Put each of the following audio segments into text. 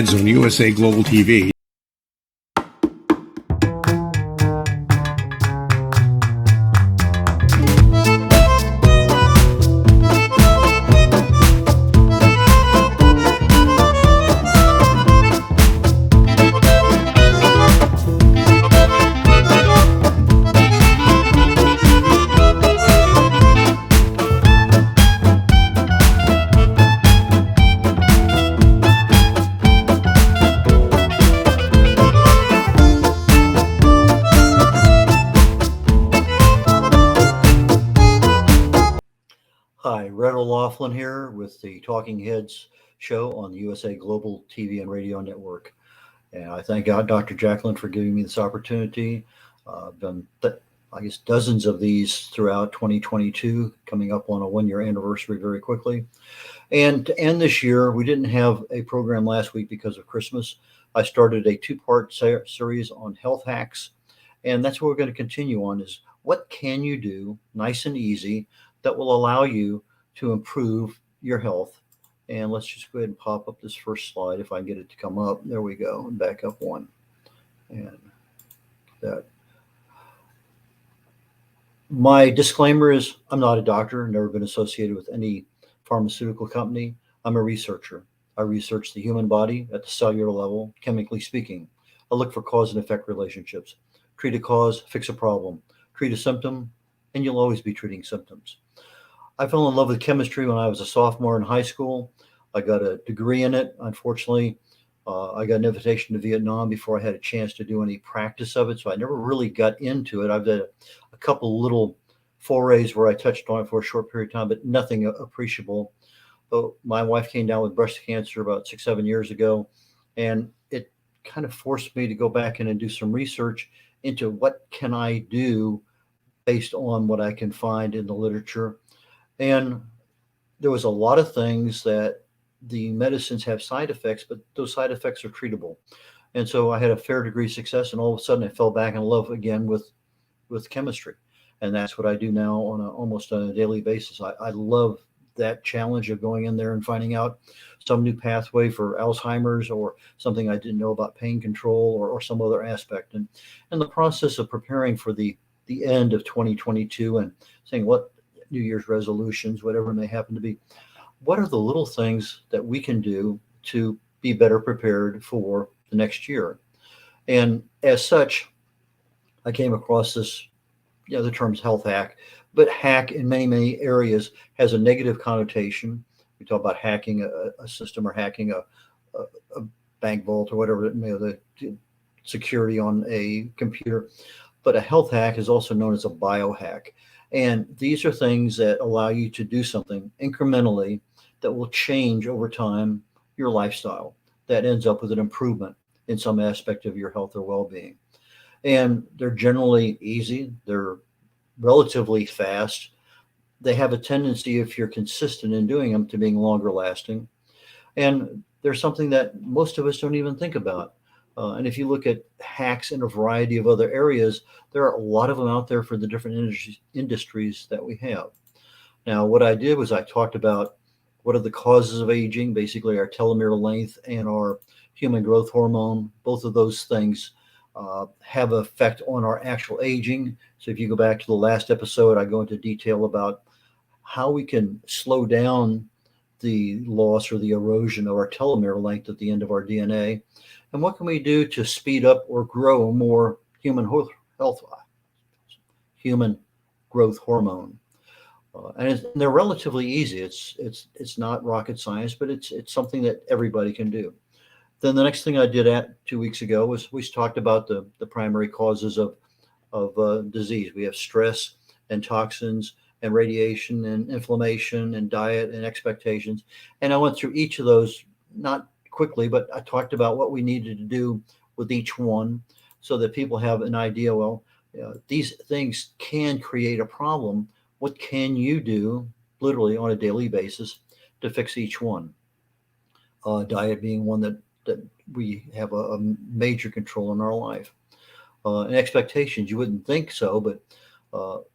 Ads on USA Global TV. Hi, Red O'Loughlin here with the Talking Heads show on the USA Global TV and Radio Network. And I thank God, Dr. Jacqueline, for giving me this opportunity. I've done, I guess, dozens of these throughout 2022, coming up on a 1 year anniversary very quickly. And to end this year, we didn't have a program last week because of Christmas. I started a two-part series on health hacks, and that's what we're going to continue on is what can you do nice and easy that will allow you to improve your health. And let's just go ahead and pop up this first slide if I can get it to come up. There we go. And back up one. And that. My disclaimer is I'm not a doctor, never been associated with any pharmaceutical company. I'm a researcher. I research the human body at the cellular level, chemically speaking. I look for cause and effect relationships. Treat a cause, fix a problem. Treat a symptom, and you'll always be treating symptoms. I fell in love with chemistry when I was a sophomore in high school. I got a degree in it. Unfortunately, I got an invitation to Vietnam before I had a chance to do any practice of it. So I never really got into it. I've done a couple little forays where I touched on it for a short period of time, but nothing appreciable. But my wife came down with breast cancer about 6, 7 years ago, and it kind of forced me to go back in and do some research into what can I do based on what I can find in the literature. And there was a lot of things that the medicines have side effects, but those side effects are treatable. And so I had a fair degree of success, and all of a sudden I fell back in love again with chemistry. And that's what I do now on almost on a daily basis. I love that challenge of going in there and finding out some new pathway for Alzheimer's or something I didn't know about pain control or some other aspect. And in the process of preparing for the end of 2022 and saying what New Year's resolutions, whatever it may happen to be, what are the little things that we can do to be better prepared for the next year? And as such, I came across this, the term's health hack, but hack in many, many areas has a negative connotation. We talk about hacking a system or hacking a bank vault or whatever, the security on a computer. But a health hack is also known as a biohack. And these are things that allow you to do something incrementally that will change over time your lifestyle that ends up with an improvement in some aspect of your health or well-being. And they're generally easy. They're relatively fast. They have a tendency, if you're consistent in doing them, to being longer lasting. And there's something that most of us don't even think about. And if you look at hacks in a variety of other areas, there are a lot of them out there for the different industries that we have. Now, what I did was I talked about what are the causes of aging, basically our telomere length and our human growth hormone. Both of those things have an effect on our actual aging. So if you go back to the last episode, I go into detail about how we can slow down the loss or the erosion of our telomere length at the end of our DNA. And what can we do to speed up or grow more human growth hormone? And they're relatively easy. It's not rocket science, but it's something that everybody can do. Then the next thing I did 2 weeks ago was we talked about the primary causes of disease. We have stress and toxins and radiation and inflammation and diet and expectations. And I went through each of those, not quickly, but I talked about what we needed to do with each one so that people have an idea, these things can create a problem. What can you do literally on a daily basis to fix each one? Diet being one that we have a major control in our life. And expectations, you wouldn't think so, but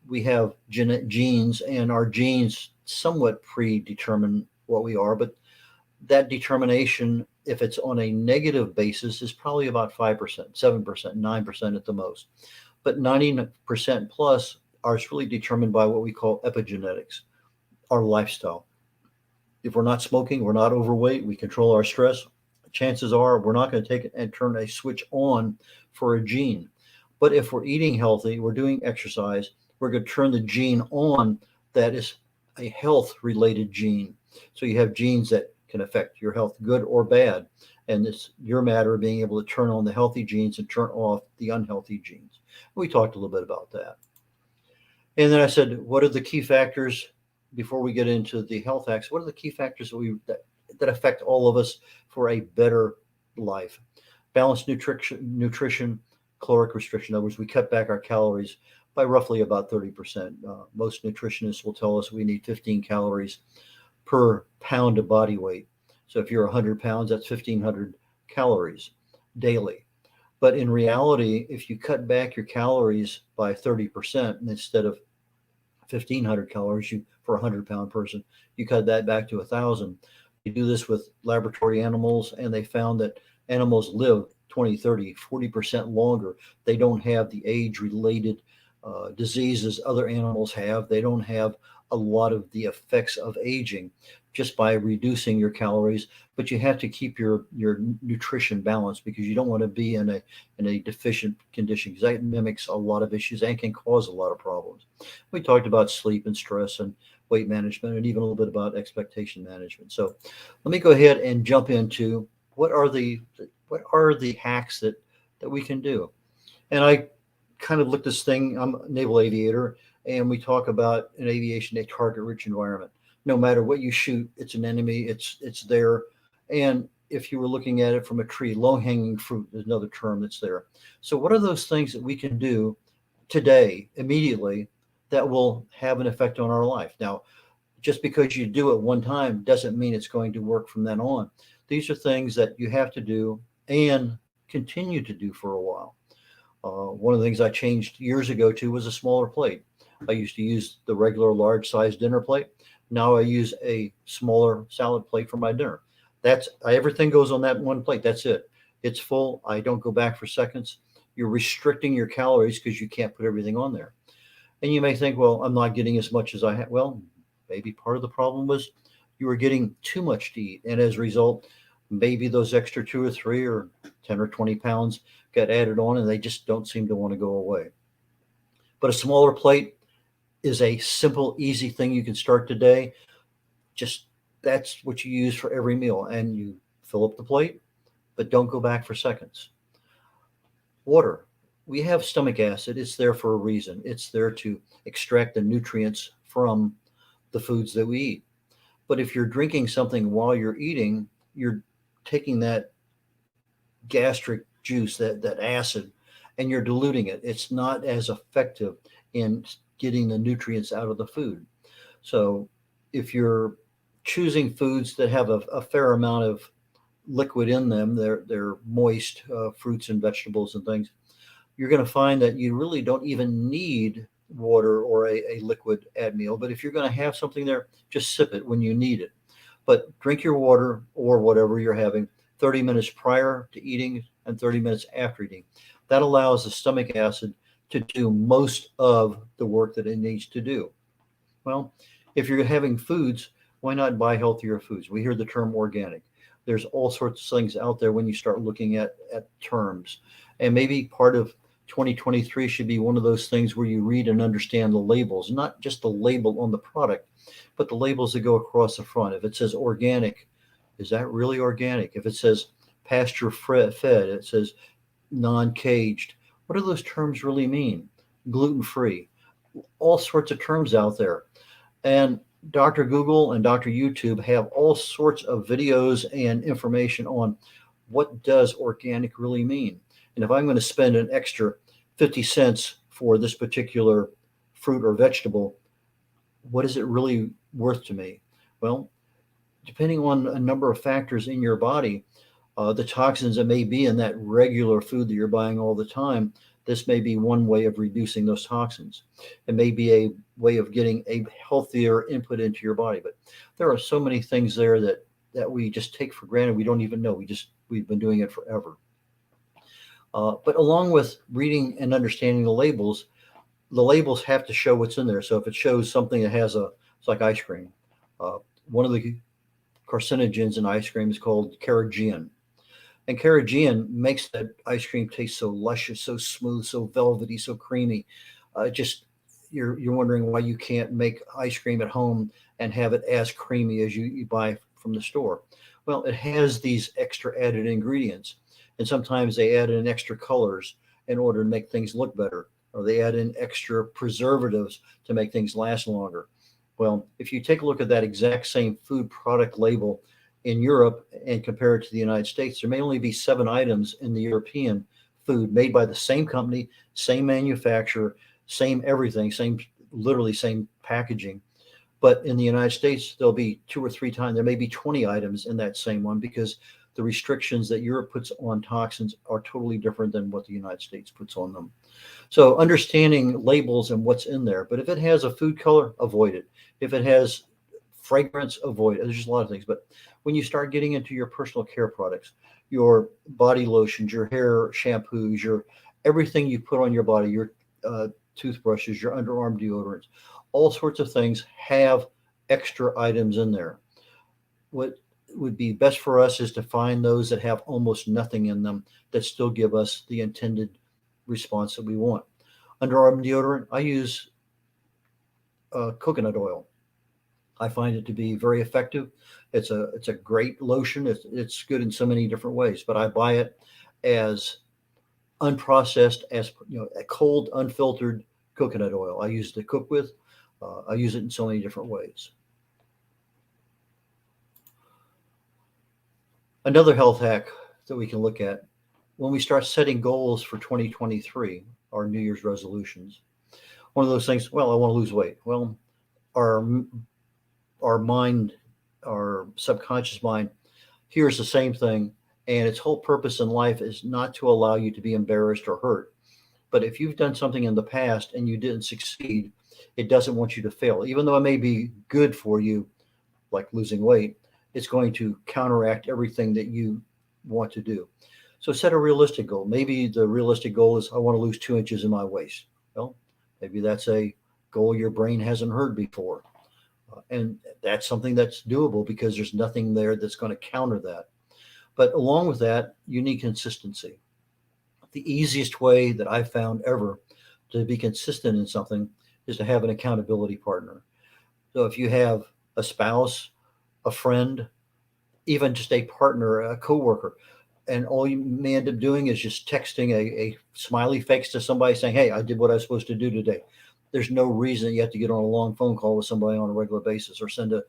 we have genes, and our genes somewhat predetermine what we are, but that determination if it's on a negative basis, is probably about 5%, 7%, 9% at the most. But 90% plus are really determined by what we call epigenetics, our lifestyle. If we're not smoking, we're not overweight, we control our stress, chances are we're not going to take it and turn a switch on for a gene. But if we're eating healthy, we're doing exercise, we're going to turn the gene on that is a health related gene. So you have genes that can affect your health, good or bad. And it's your matter of being able to turn on the healthy genes and turn off the unhealthy genes. We talked a little bit about that. And then I said, what are the key factors before we get into the health hacks? What are the key factors that affect all of us for a better life? Balanced nutrition, caloric restriction. In other words, we cut back our calories by roughly about 30%. Most nutritionists will tell us we need 15 calories per pound of body weight. So if you're 100 pounds, that's 1,500 calories daily. But in reality, if you cut back your calories by 30%, and instead of 1,500 calories for a 100-pound person, you cut that back to 1,000. You do this with laboratory animals, and they found that animals live 20, 30, 40% longer. They don't have the age-related diseases other animals have. They don't have a lot of the effects of aging just by reducing your calories, but you have to keep your nutrition balanced because you don't want to be in a deficient condition, because that mimics a lot of issues and can cause a lot of problems. We talked about sleep and stress and weight management, and even a little bit about expectation management. So let me go ahead and jump into what are the hacks that we can do. And I kind of looked this thing. I'm a naval aviator, and we talk about in aviation a target-rich environment. No matter what you shoot, it's an enemy. It's there. And if you were looking at it from a tree, low-hanging fruit is another term that's there. So what are those things that we can do today, immediately, that will have an effect on our life? Now, just because you do it one time doesn't mean it's going to work from then on. These are things that you have to do and continue to do for a while. One of the things I changed years ago to was a smaller plate. I used to use the regular large size dinner plate. Now I use a smaller salad plate for my dinner. Everything goes on that one plate. That's it. It's full. I don't go back for seconds. You're restricting your calories because you can't put everything on there. And you may think, well, I'm not getting as much as I have. Well, maybe part of the problem was you were getting too much to eat. And as a result, maybe those extra 2 or 3 or 10 or 20 pounds got added on, and they just don't seem to want to go away. But a smaller plate is a simple, easy thing you can start today. Just that's what you use for every meal, and you fill up the plate, but don't go back for seconds. Water. We have stomach acid. It's there for a reason. It's there to extract the nutrients from the foods that we eat. But if you're drinking something while you're eating, you're taking that gastric juice, that acid, and you're diluting it. It's not as effective in getting the nutrients out of the food. So if you're choosing foods that have a fair amount of liquid in them, they're moist fruits and vegetables and things, you're going to find that you really don't even need water or a liquid at meal. But if you're going to have something there, just sip it when you need it. But drink your water or whatever you're having 30 minutes prior to eating and 30 minutes after eating. That allows the stomach acid to do most of the work that it needs to do. Well, if you're having foods, why not buy healthier foods? We hear the term organic. There's all sorts of things out there when you start looking at terms. And maybe part of 2023 should be one of those things where you read and understand the labels, not just the label on the product, but the labels that go across the front. If it says organic, is that really organic? If it says pasture fed, it says non-caged. What do those terms really mean? Gluten-free, all sorts of terms out there. And Dr. Google and Dr. YouTube have all sorts of videos and information on what does organic really mean. And if I'm going to spend an extra 50 cents for this particular fruit or vegetable, what is it really worth to me? Well, depending on a number of factors in your body, the toxins that may be in that regular food that you're buying all the time, this may be one way of reducing those toxins. It may be a way of getting a healthier input into your body. But there are so many things there that that we just take for granted. We don't even know. We've been doing it forever. But along with reading and understanding the labels have to show what's in there. So if it shows something that it's like ice cream. One of the carcinogens in ice cream is called carrageenan. And carrageenan makes that ice cream taste so luscious, so smooth, so velvety, so creamy. Just you're wondering why you can't make ice cream at home and have it as creamy as you buy from the store. Well, it has these extra added ingredients, and sometimes they add in extra colors in order to make things look better, or they add in extra preservatives to make things last longer. Well, if you take a look at that exact same food product label in Europe and compare it to the United States, there may only be 7 items in the European food made by the same company, same manufacturer, same everything, literally same packaging. But in the United States, there'll be 2 or 3 times, there may be 20 items in that same one because the restrictions that Europe puts on toxins are totally different than what the United States puts on them. So understanding labels and what's in there, but if it has a food color, avoid it. If it has fragrance, avoid it. There's just a lot of things. But when you start getting into your personal care products, your body lotions, your hair shampoos, your everything you put on your body, your toothbrushes, your underarm deodorants, all sorts of things have extra items in there. What would be best for us is to find those that have almost nothing in them that still give us the intended response that we want. Underarm deodorant, I use coconut oil. I find it to be very effective. It's a great lotion. It's good in so many different ways, but I buy it as unprocessed, as a cold, unfiltered coconut oil. I use it to cook with. I use it in so many different ways. Another health hack that we can look at when we start setting goals for 2023, our New Year's resolutions. One of those things, well, I want to lose weight. Well, our our mind, our subconscious mind hears the same thing, and its whole purpose in life is not to allow you to be embarrassed or hurt. But if you've done something in the past and you didn't succeed, it doesn't want you to fail. Even though it may be good for you, like losing weight, it's going to counteract everything that you want to do. So set a realistic goal. Maybe the realistic goal is I want to lose 2 inches in my waist. Well, maybe that's a goal your brain hasn't heard before. And that's something that's doable because there's nothing there that's going to counter that. But along with that, you need consistency. The easiest way that I've found ever to be consistent in something is to have an accountability partner. So if you have a spouse, a friend, even just a partner, a coworker, and all you may end up doing is just texting a smiley face to somebody saying, "Hey, I did what I was supposed to do today." There's no reason you have to get on a long phone call with somebody on a regular basis or send an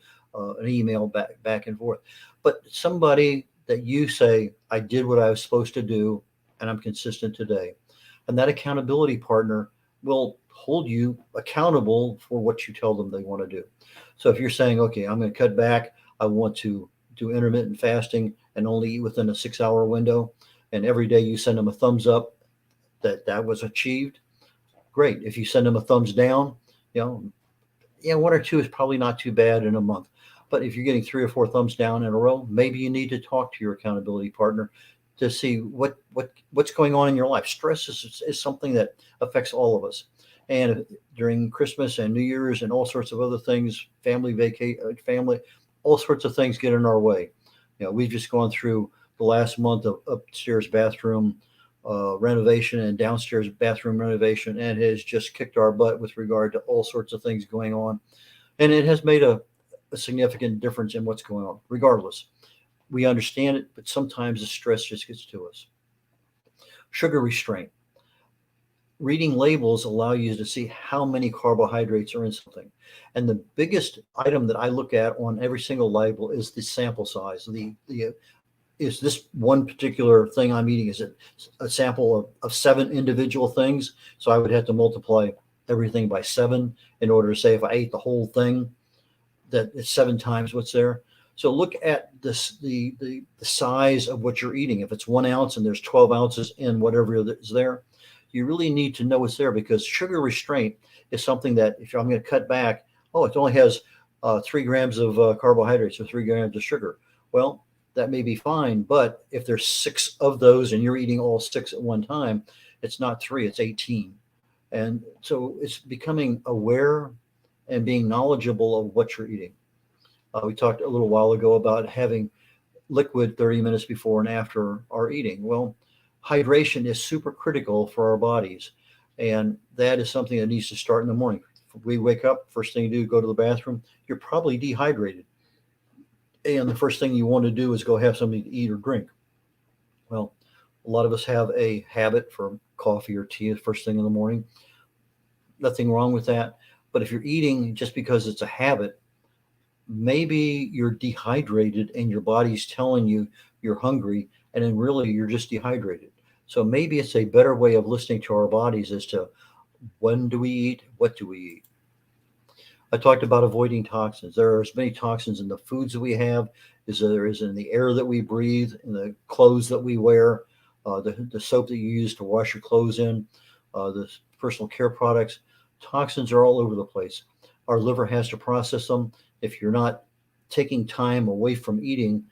email back and forth. But somebody that you say, "I did what I was supposed to do, and I'm consistent today," and that accountability partner will hold you accountable for what you tell them they want to do. So if you're saying, "Okay, I'm going to cut back. I want to do intermittent fasting and only eat within a 6-hour window," and every day you send them a thumbs up that was achieved, great. If you send them a thumbs down, you know, yeah, 1 or 2 is probably not too bad in a month. But if you're getting 3 or 4 thumbs down in a row, maybe you need to talk to your accountability partner to see what's going on in your life. Stress is something that affects all of us. And during Christmas and New Year's and all sorts of other things, family, all sorts of things get in our way. We've just gone through the last month of upstairs bathroom renovation and downstairs bathroom renovation, and it has just kicked our butt with regard to all sorts of things going on. And it has made a significant difference in what's going on. Regardless, we understand it, but sometimes the stress just gets to us. Sugar restraint. Reading labels allow you to see how many carbohydrates are in something. And the biggest item that I look at on every single label is the sample size. Is this one particular thing I'm eating, is it a sample of 7 individual things? So I would have to multiply everything by 7 in order to say if I ate the whole thing, that it's 7 times what's there. So look at this, the size of what you're eating. If it's 1 ounce and there's 12 ounces in whatever is there, you really need to know what's there, because sugar restraint is something that if I'm going to cut back, it only has 3 grams of carbohydrates or 3 grams of sugar. Well, that may be fine, but if there's six of those and you're eating all six at one time, it's not three, it's 18. And so it's becoming aware and being knowledgeable of what you're eating. We talked a little while ago about having liquid 30 minutes before and after our eating. Well, hydration is super critical for our bodies. And that is something that needs to start in the morning. If we wake up, first thing you do, go to the bathroom, you're probably dehydrated. And the first thing you want to do is go have something to eat or drink. Well, a lot of us have a habit for coffee or tea the first thing in the morning. Nothing wrong with that. But if you're eating just because it's a habit, maybe you're dehydrated and your body's telling you you're hungry, and then really you're just dehydrated. So maybe it's a better way of listening to our bodies as to when do we eat, what do we eat. I talked about avoiding toxins. There are as many toxins in the foods that we have as there is in the air that we breathe, in the clothes that we wear, the soap that you use to wash your clothes in, the personal care products. Toxins are all over the place. Our liver has to process them. If you're not taking time away from eating,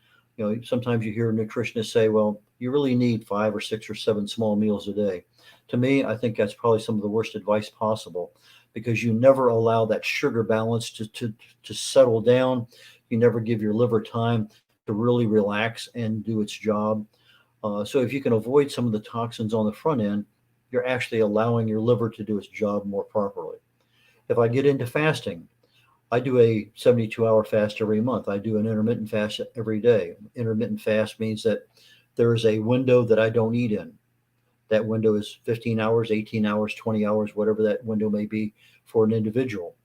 sometimes you hear nutritionists say, well, you really need 5 or 6 or 7 small meals a day. To me, I think that's probably some of the worst advice possible, because you never allow that sugar balance to settle down. You never give your liver time to really relax and do its job. So if you can avoid some of the toxins on the front end, you're actually allowing your liver to do its job more properly. If I get into fasting, I do a 72-hour fast every month. I do an intermittent fast every day. Intermittent fast means that there is a window that I don't eat in. That window is 15 hours, 18 hours, 20 hours, whatever that window may be for an individual.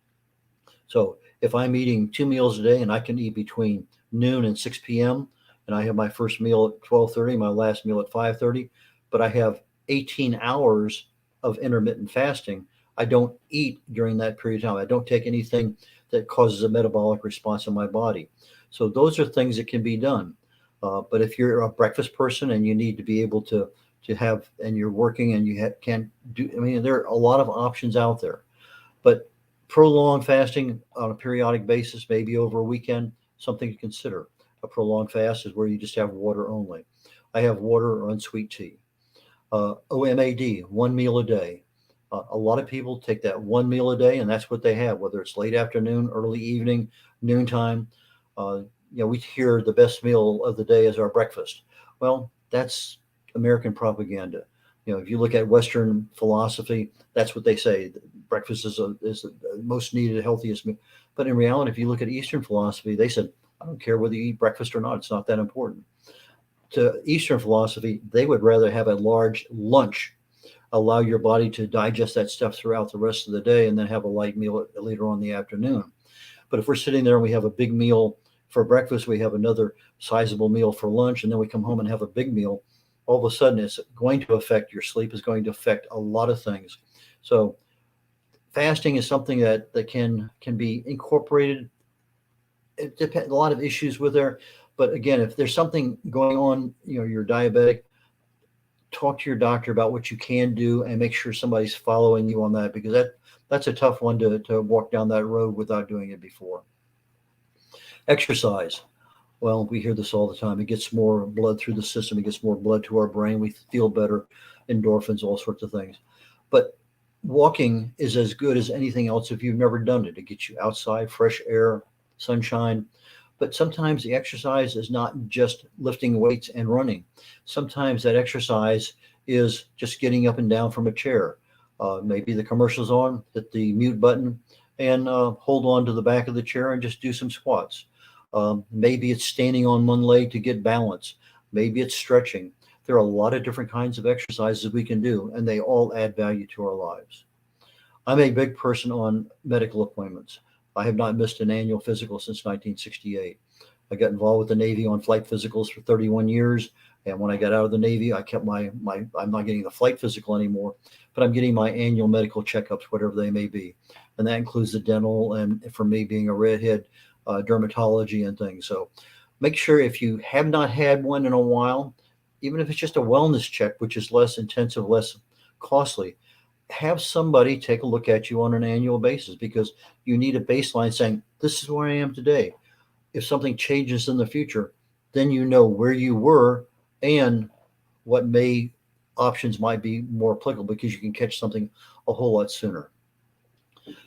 So if I'm eating 2 meals a day and I can eat between noon and 6 p.m., and I have my first meal at 12:30, my last meal at 5:30, but I have 18 hours of intermittent fasting, I don't eat during that period of time. I don't take anything that causes a metabolic response in my body. So those are things that can be done. But if you're a breakfast person and you need to be able to have, and you're working and you can't do, I mean, there are a lot of options out there. But prolonged fasting on a periodic basis, maybe over a weekend, something to consider. A prolonged fast is where you just have water only. I have water or unsweet tea. OMAD, 1 meal a day. A lot of people take that 1 meal a day, and that's what they have, whether it's late afternoon, early evening, noontime. We hear the best meal of the day is our breakfast. Well, that's American propaganda. If you look at Western philosophy, that's what they say. Breakfast is the most needed, healthiest meal. But in reality, if you look at Eastern philosophy, they said, I don't care whether you eat breakfast or not. It's not that important. To Eastern philosophy, they would rather have a large lunch, allow your body to digest that stuff throughout the rest of the day, and then have a light meal later on in the afternoon. But if we're sitting there and we have a big meal for breakfast, we have another sizable meal for lunch, and then we come home and have a big meal, all of a sudden it's going to affect your sleep, is going to affect a lot of things. So fasting is something that can be incorporated. It depends, a lot of issues with there. But again, if there's something going on, you're diabetic, talk to your doctor about what you can do and make sure somebody's following you on that, because that's a tough one to walk down that road without doing it before. Exercise. Well, we hear this all the time. It gets more blood through the system. It gets more blood to our brain. We feel better, endorphins, all sorts of things. But walking is as good as anything else if you've never done it. It gets you outside, fresh air, sunshine. But sometimes the exercise is not just lifting weights and running. Sometimes that exercise is just getting up and down from a chair. Maybe the commercial's on, hit the mute button, and hold on to the back of the chair and just do some squats. Maybe it's standing on one leg to get balance. Maybe it's stretching. There are a lot of different kinds of exercises we can do, and they all add value to our lives. I'm a big person on medical appointments. I have not missed an annual physical since 1968. I got involved with the Navy on flight physicals for 31 years. And when I got out of the Navy, I kept I'm not getting the flight physical anymore, but I'm getting my annual medical checkups, whatever they may be. And that includes the dental, and for me being a redhead, dermatology and things. So make sure, if you have not had one in a while, even if it's just a wellness check, which is less intensive, less costly, have somebody take a look at you on an annual basis, because you need a baseline saying, this is where I am today. If something changes in the future, then you know where you were and what may options might be more applicable because you can catch something a whole lot sooner.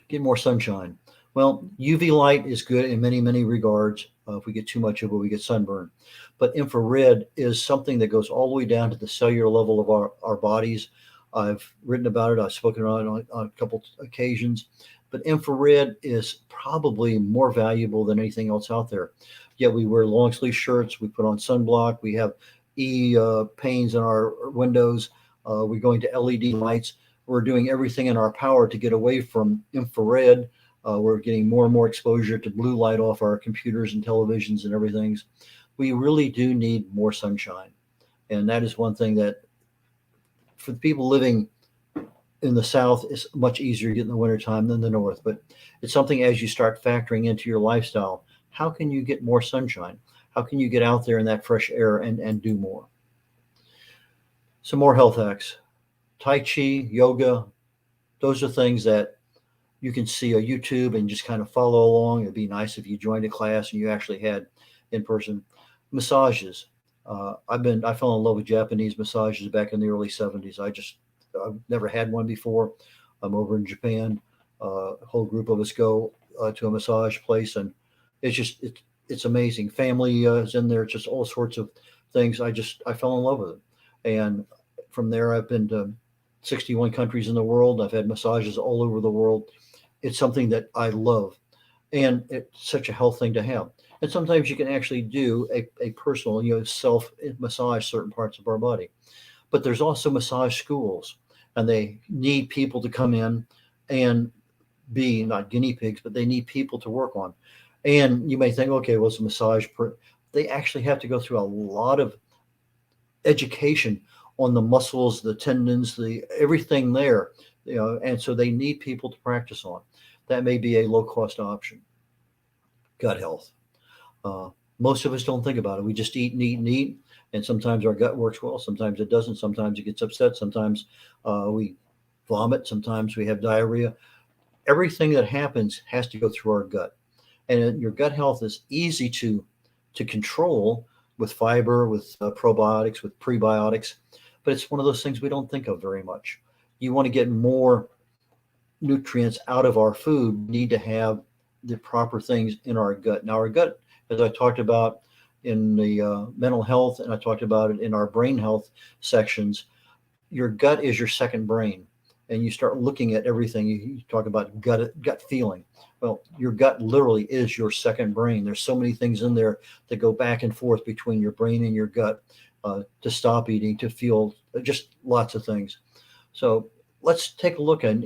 Get more sunshine. Well, UV light is good in many, many regards. If we get too much of it, we get sunburn. But infrared is something that goes all the way down to the cellular level of our bodies. I've written about it, I've spoken on a couple occasions. But infrared is probably more valuable than anything else out there. Yet we wear long sleeve shirts, we put on sunblock, we have panes in our windows, we're going to LED lights. We're doing everything in our power to get away from infrared. We're getting more and more exposure to blue light off our computers and televisions and everything. We really do need more sunshine. And that is one thing that for the people living in the South is much easier to get in the wintertime than the North. But it's something as you start factoring into your lifestyle, how can you get more sunshine? How can you get out there in that fresh air and do more? Some more health hacks. Tai Chi, yoga, those are things that you can see on YouTube and just kind of follow along. It'd be nice if you joined a class and you actually had in person massages. I fell in love with Japanese massages back in the early 70s. I've never had one before. I'm over in Japan. A whole group of us go to a massage place, and it's amazing. Family is in there, just all sorts of things. I fell in love with it, and from there I've been to 61 countries in the world. I've had massages all over the world. It's something that I love, and it's such a health thing to have. And sometimes you can actually do a personal, self massage certain parts of our body. But there's also massage schools, and they need people to come in and be not guinea pigs, but they need people to work on. And you may think, okay, well, it's a massage. They actually have to go through a lot of education on the muscles, the tendons, the everything there, and so they need people to practice on. That may be a low cost option. Gut health. Uh, Most of us don't think about it. We just eat and eat and eat, and sometimes our gut works well, sometimes it doesn't. Sometimes it gets upset. Sometimes we vomit. Sometimes we have diarrhea. Everything that happens has to go through our gut, and your gut health is easy to control with fiber, with probiotics, with prebiotics, but it's one of those things we don't think of very much. You want to get more nutrients out of our food, we need to have the proper things in our gut. Now, our gut, as I talked about in the mental health, and I talked about it in our brain health sections, your gut is your second brain. And you start looking at everything. You talk about gut feeling. Well, your gut literally is your second brain. There's so many things in there that go back and forth between your brain and your gut to stop eating, to feel just lots of things. So let's take a look at.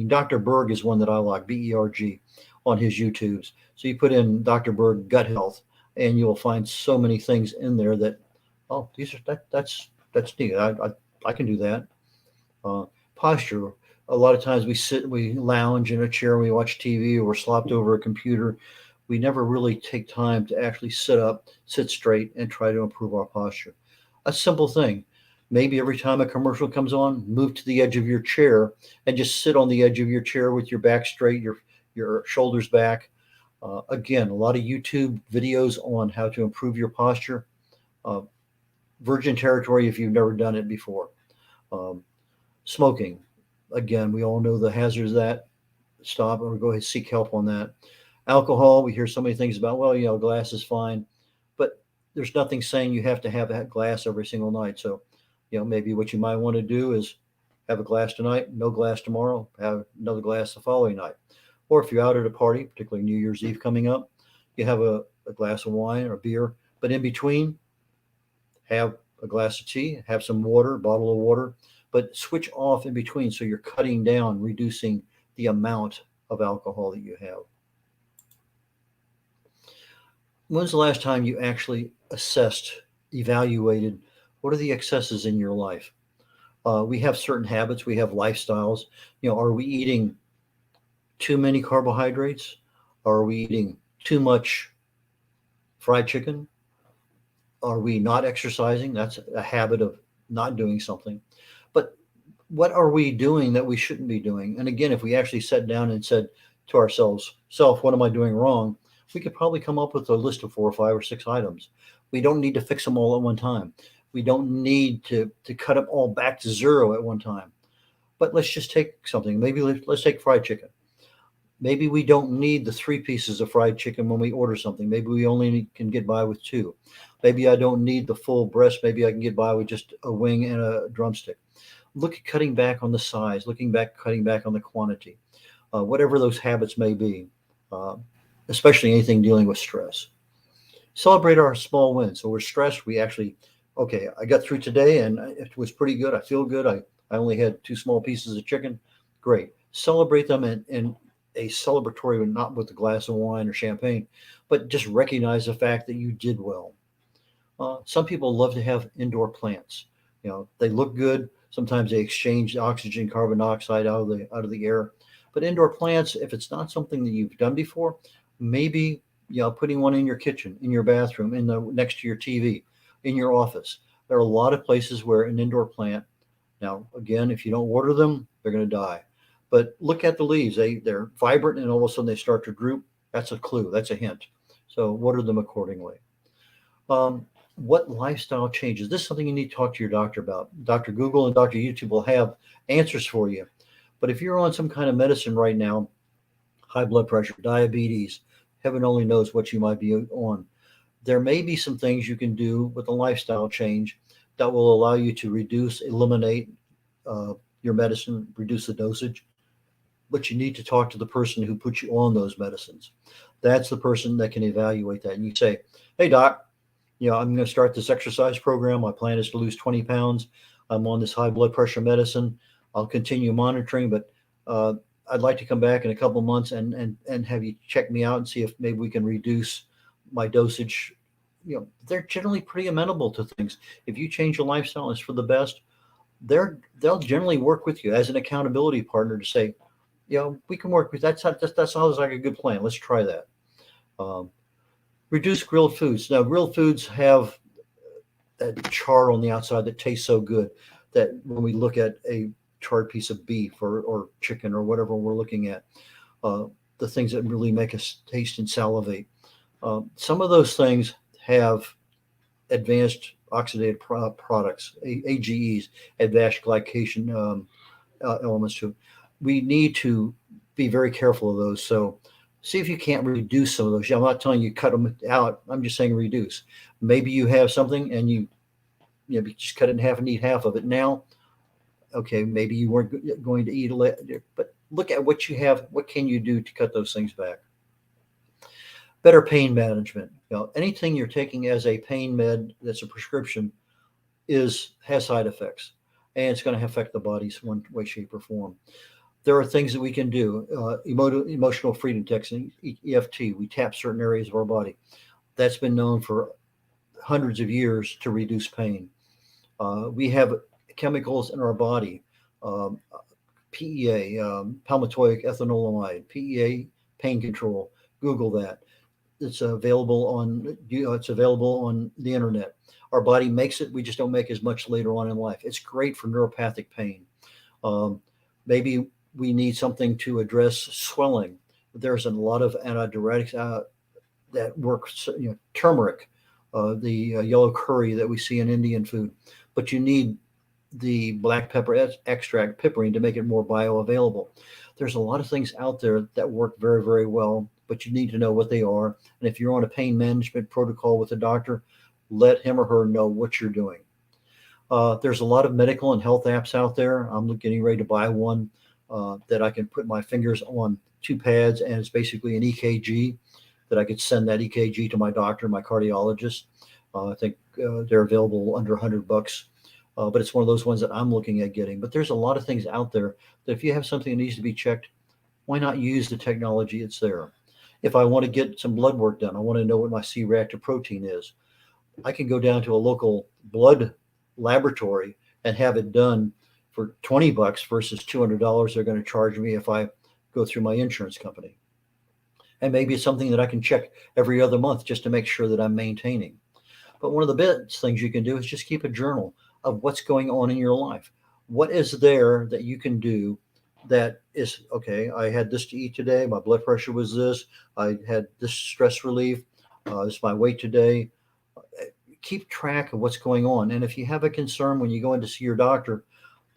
Dr. Berg is one that I like, Berg, on his YouTubes. So you put in Dr. Berg gut health, and you'll find so many things in there that, oh, that's neat. I can do that. Uh, Posture. A lot of times we lounge in a chair, we watch TV, or we're slopped over a computer. We never really take time to actually sit up, sit straight, and try to improve our posture. A simple thing. Maybe every time a commercial comes on, move to the edge of your chair and just sit on the edge of your chair with your back straight, your shoulders back. Again, a lot of YouTube videos on how to improve your posture. Uh, Virgin territory if you've never done it before. Um, Smoking. Again, we all know the hazards of that. Stop or go ahead and seek help on that. Alcohol, we hear so many things about, well, glass is fine, but there's nothing saying you have to have a glass every single night. So, maybe what you might want to do is have a glass tonight, no glass tomorrow, have another glass the following night. Or if you're out at a party, particularly New Year's Eve coming up, you have a glass of wine or beer, but in between, have a glass of tea, have some water, a bottle of water, but switch off in between so you're cutting down, reducing the amount of alcohol that you have. When's the last time you actually assessed, evaluated, what are the excesses in your life? We have certain habits, we have lifestyles. Are we eating too many carbohydrates? Are we eating too much fried chicken? Are we not exercising? That's a habit of not doing something. But what are we doing that we shouldn't be doing? And again, if we actually sat down and said to ourselves, what am I doing wrong? We could probably come up with a list of 4 or 5 or 6 items. We don't need to fix them all at one time. We don't need to cut them all back to zero at one time. But let's just take something. Maybe let's take fried chicken. Maybe we don't need the 3 pieces of fried chicken when we order something. Maybe we only can get by with 2. Maybe I don't need the full breast. Maybe I can get by with just a wing and a drumstick. Look at cutting back on the size, cutting back on the quantity, whatever those habits may be, uh, especially anything dealing with stress. Celebrate our small wins. So we're stressed. We actually, okay, I got through today and it was pretty good. I feel good. I only had 2 small pieces of chicken. Great. Celebrate them in a celebratory, not with a glass of wine or champagne, but just recognize the fact that you did well. Some people love to have indoor plants. They look good. Sometimes they exchange oxygen, carbon dioxide out of the air. But indoor plants, if it's not something that you've done before, maybe putting one in your kitchen, in your bathroom, in the next to your TV, in your office. There are a lot of places where an indoor plant. Now, again, if you don't water them, they're going to die. But look at the leaves; they're vibrant, and all of a sudden they start to droop. That's a clue. That's a hint. So water them accordingly. What lifestyle changes? This is something you need to talk to your doctor about. Dr. Google and Dr. YouTube will have answers for you. But if you're on some kind of medicine right now, high blood pressure, diabetes, heaven only knows what you might be on, there may be some things you can do with a lifestyle change that will allow you to eliminate uh, your medicine, reduce the dosage. But you need to talk to the person who put you on those medicines. That's the person that can evaluate that. And you say, hey, doc, I'm going to start this exercise program. My plan is to lose 20 pounds. I'm on this high blood pressure medicine. I'll continue monitoring, but uh, I'd like to come back in a couple of months and have you check me out and see if maybe we can reduce my dosage. They're generally pretty amenable to things. If you change your lifestyle, it's for the best. They'll generally work with you as an accountability partner to say, we can work with that sounds like a good plan. Let's try that. Um, Reduce grilled foods. Now, grilled foods have that char on the outside that tastes so good that when we look at a charred piece of beef or chicken or whatever we're looking at, uh, the things that really make us taste and salivate. Some of those things have advanced oxidative products, AGEs, advanced glycation elements to it. We need to be very careful of those. So see if you can't reduce some of those. I'm not telling you cut them out. I'm just saying reduce. Maybe you have something and you just cut it in half and eat half of it now. Okay, maybe you weren't going to eat it, but look at what you have. What can you do to cut those things back? Better pain management. Anything you're taking as a pain med that's a prescription has side effects, and it's going to affect the body's one way, shape, or form. There are things that we can do. Emotional freedom technique, EFT. We tap certain areas of our body. That's been known for hundreds of years to reduce pain. We have chemicals in our body, um, PEA, palmitoic ethanolamide, PEA, pain control. Google that. It's available on the internet. Our body makes it. We just don't make as much later on in life. It's great for neuropathic pain. Um, Maybe we need something to address swelling. There's a lot of antidiuretics that work. Turmeric, the yellow curry that we see in Indian food, but you need the black pepper extract, piperine, to make it more bioavailable. There's a lot of things out there that work very, very well, but you need to know what they are. And if you're on a pain management protocol with a doctor, let him or her know what you're doing. There's a lot of medical and health apps out there. I'm getting ready to buy one that I can put my fingers on 2 pads, and it's basically an EKG that I could send that EKG to my doctor, my cardiologist. I think they're available under $100. But it's one of those ones that I'm looking at getting. But there's a lot of things out there that if you have something that needs to be checked, why not use the technology? It's there. If I want to get some blood work done, I want to know what my C-reactive protein is. I can go down to a local blood laboratory and have it done for $20 versus $200 they're going to charge me if I go through my insurance company. And maybe it's something that I can check every other month just to make sure that I'm maintaining. But one of the best things you can do is just keep a journal of what's going on in your life. What is there that you can do that is, okay, I had this to eat today. My blood pressure was this. I had this stress relief. This is my weight today. keep track of what's going on. And if you have a concern when you go in to see your doctor,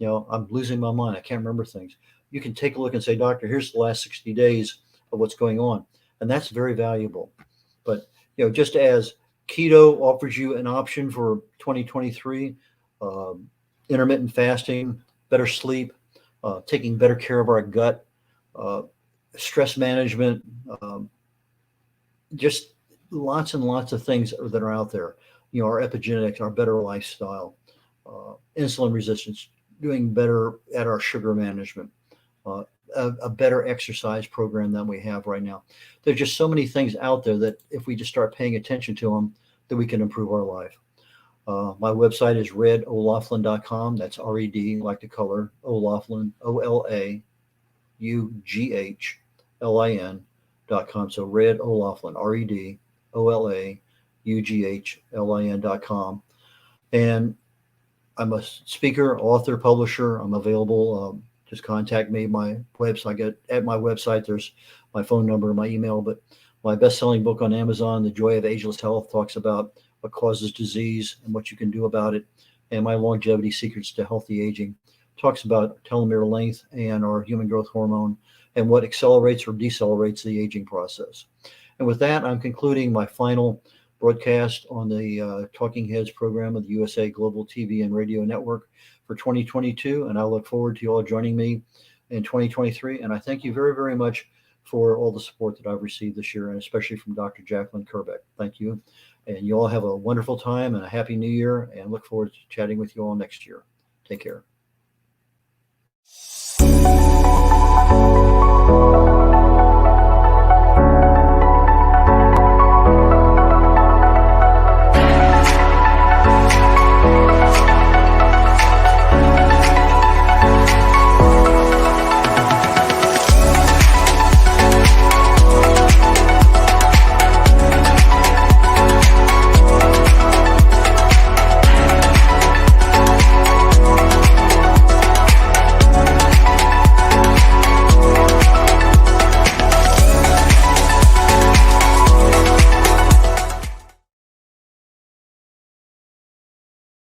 I'm losing my mind, I can't remember things. You can take a look and say, doctor, here's the last 60 days of what's going on. And that's very valuable. But, just as keto offers you an option for 2023, intermittent fasting, better sleep, taking better care of our gut, uh, stress management, just lots and lots of things that are out there. Our epigenetics, our better lifestyle, insulin resistance, doing better at our sugar management, uh, a better exercise program than we have right now. There's just so many things out there that if we just start paying attention to them, that we can improve our life. My website is redolaflin.com. That's R-E-D, like the color, Olaflin, OLAUGHLIN.com. So Red Olaflin, REDOLAUGHLIN.com. And I'm a speaker, author, publisher. I'm available. Just contact me. My website, at my website, there's my phone number, my email. But my best-selling book on Amazon, The Joy of Ageless Health, talks about what causes disease and what you can do about it. And my Longevity Secrets to Healthy Aging talks about telomere length and our human growth hormone and what accelerates or decelerates the aging process. And with that, I'm concluding my final broadcast on the Talking Heads program of the USA Global TV and Radio Network for 2022. And I look forward to you all joining me in 2023. And I thank you very, very much for all the support that I've received this year, and especially from Dr. Jacqueline Kerbeck. Thank you. And you all have a wonderful time and a happy new year, and look forward to chatting with you all next year. Take care.